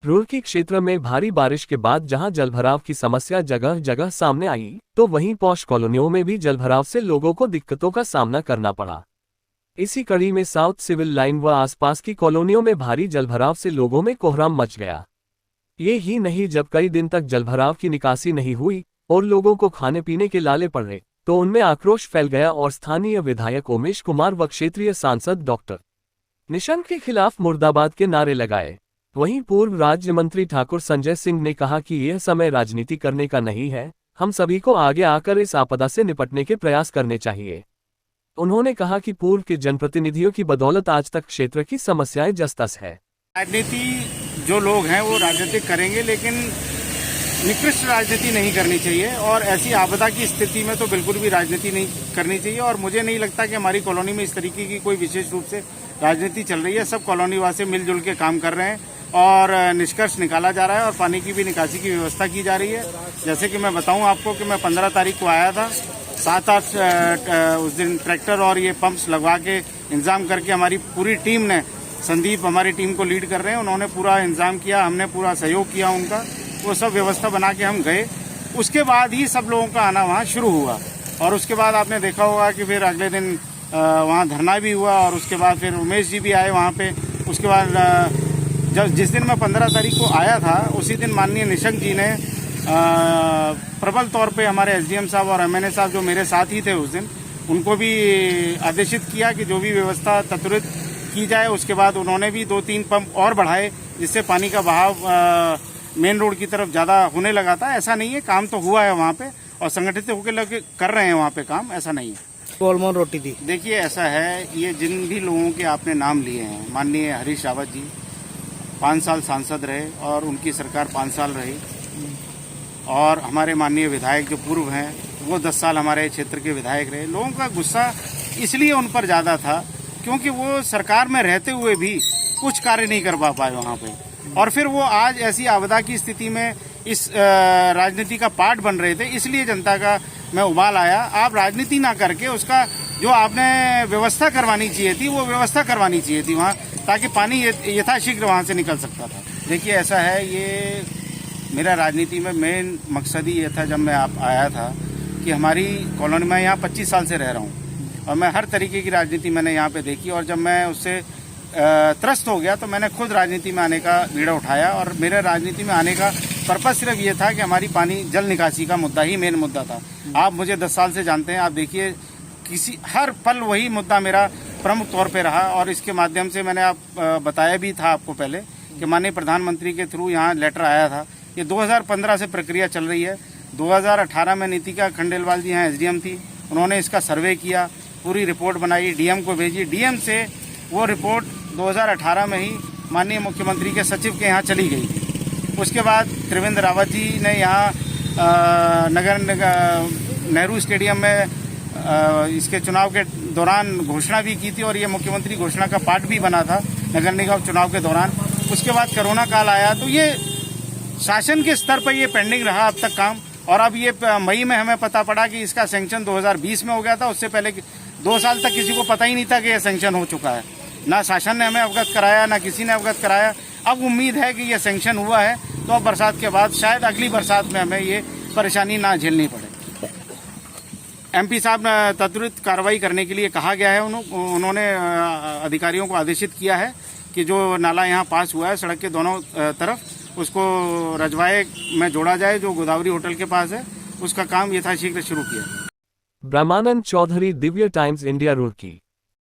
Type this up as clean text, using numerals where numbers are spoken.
रुड़की क्षेत्र में भारी बारिश के बाद जहां जलभराव की समस्या जगह जगह सामने आई, तो वहीं पॉश कॉलोनियों में भी जलभराव से लोगों को दिक्कतों का सामना करना पड़ा। इसी कड़ी में साउथ सिविल लाइन व आसपास की कॉलोनियों में भारी जलभराव से लोगों में कोहराम मच गया। ये ही नहीं, जब कई दिन तक जलभराव की निकासी नहीं हुई और लोगों को खाने पीने के लाले पड़ रहे, तो उनमें आक्रोश फैल गया और स्थानीय विधायक उमेश कुमार व क्षेत्रीय सांसद डॉक्टर निशंक के खिलाफ मुर्दाबाद के नारे लगाए। वहीं पूर्व राज्य मंत्री ठाकुर संजय सिंह ने कहा कि यह समय राजनीति करने का नहीं है, हम सभी को आगे आकर इस आपदा से निपटने के प्रयास करने चाहिए। उन्होंने कहा कि पूर्व के जनप्रतिनिधियों की बदौलत आज तक क्षेत्र की समस्याएं जस-तस है। राजनीति जो लोग हैं वो राजनीति करेंगे, लेकिन निकृष्ट राजनीति नहीं करनी चाहिए और ऐसी आपदा की स्थिति में तो बिल्कुल भी राजनीति नहीं करनी चाहिए। और मुझे नहीं लगता कि हमारी कॉलोनी में इस तरीके की कोई विशेष रूप से राजनीति चल रही है। सब कॉलोनी वासी मिलजुल के काम कर रहे हैं और निष्कर्ष निकाला जा रहा है और पानी की भी निकासी की व्यवस्था की जा रही है। जैसे कि मैं बताऊं आपको कि मैं 15 तारीख को आया था, 7-8 उस दिन ट्रैक्टर और ये पंप्स लगवा के इंतजाम करके हमारी पूरी टीम ने, संदीप हमारी टीम को लीड कर रहे हैं, उन्होंने पूरा इंतजाम किया, हमने पूरा सहयोग किया उनका, वो सब व्यवस्था बना के हम गए। उसके बाद ही सब लोगों का आना वहाँ शुरू हुआ और उसके बाद आपने देखा होगा कि फिर अगले दिन वहाँ धरना भी हुआ और उसके बाद फिर उमेश जी भी आए वहाँ पे। उसके बाद जिस दिन मैं 15 तारीख को आया था, उसी दिन माननीय निशंक जी ने प्रबल तौर पे हमारे एसडीएम साहब और एमएनए साहब जो मेरे साथ ही थे उस दिन, उनको भी आदेशित किया कि जो भी व्यवस्था त्वरित की जाए। उसके बाद उन्होंने भी 2-3 पंप और बढ़ाए, जिससे पानी का बहाव मेन रोड की तरफ ज़्यादा होने लगा था। ऐसा नहीं है, काम तो हुआ है वहाँ पे और संगठित होकर लगे कर रहे हैं वहाँ पे काम, ऐसा नहीं है। गोलमोहन रोटी थी। देखिए ऐसा है, ये जिन भी लोगों के आपने नाम लिए हैं, माननीय हरीश रावत जी 5 साल सांसद रहे और उनकी सरकार 5 साल रही, और हमारे माननीय विधायक जो पूर्व हैं वो 10 साल हमारे क्षेत्र के विधायक रहे। लोगों का गुस्सा इसलिए उन पर ज़्यादा था क्योंकि वो सरकार में रहते हुए भी कुछ कार्य नहीं कर पाए वहाँ पे, और फिर वो आज ऐसी आपदा की स्थिति में इस राजनीति का पार्ट बन रहे थे। इसलिए जनता का मैं उबाल आया। आप राजनीति ना करके उसका जो आपने व्यवस्था करवानी चाहिए थी वो व्यवस्था करवानी चाहिए थी वहाँ, ताकि पानी यथाशीघ्र वहाँ से निकल सकता था। देखिए ऐसा है, ये मेरा राजनीति में मेन मकसद ही ये था जब मैं आया था कि हमारी कॉलोनी में यहाँ 25 साल से रह रहा हूँ और मैं हर तरीके की राजनीति मैंने यहाँ पे देखी, और जब मैं उससे त्रस्त हो गया तो मैंने खुद राजनीति में आने का बीड़ा उठाया। और मेरे राजनीति में आने का पर्पस सिर्फ ये था कि हमारी पानी जल निकासी का मुद्दा ही मेन मुद्दा था। आप मुझे 10 साल से जानते हैं, आप देखिए किसी हर पल वही मुद्दा मेरा प्रमुख तौर पे रहा। और इसके माध्यम से मैंने बताया भी था आपको पहले कि माननीय प्रधानमंत्री के थ्रू यहाँ लेटर आया था। ये 2015 से प्रक्रिया चल रही है। 2018 में नीतिका खंडेलवाल जी यहाँ एसडीएम थी, उन्होंने इसका सर्वे किया, पूरी रिपोर्ट बनाई, डीएम को भेजी। डीएम से वो रिपोर्ट 2018 में ही माननीय मुख्यमंत्री के सचिव के यहाँ चली गई थी। उसके बाद त्रिवेंद्र रावत जी ने यहाँ नेहरू स्टेडियम में इसके चुनाव के दौरान घोषणा भी की थी और ये मुख्यमंत्री घोषणा का पार्ट भी बना था नगर निगम चुनाव के दौरान। उसके बाद कोरोना काल आया तो ये शासन के स्तर पर ये पेंडिंग रहा अब तक काम, और अब ये मई में हमें पता पड़ा कि इसका सैंक्शन 2020 में हो गया था। उससे पहले 2 साल तक किसी को पता ही नहीं था कि यह सैंक्शन हो चुका है। ना शासन ने हमें अवगत कराया, ना किसी ने अवगत कराया। अब उम्मीद है कि यह सैंक्शन हुआ है तो अब बरसात के बाद शायद अगली बरसात में हमें ये परेशानी ना झेलनी पड़े। एमपी साहब ने त्वरित कार्रवाई करने के लिए कहा गया है। उन्होंने अधिकारियों को आदेशित किया है कि जो नाला यहाँ पास हुआ है सड़क के दोनों तरफ, उसको रजवाए में जोड़ा जाए जो गोदावरी होटल के पास है, उसका काम यथाशीघ्र शुरू किया। ब्रह्मानंद चौधरी, दिव्य टाइम्स इंडिया, रुड़की।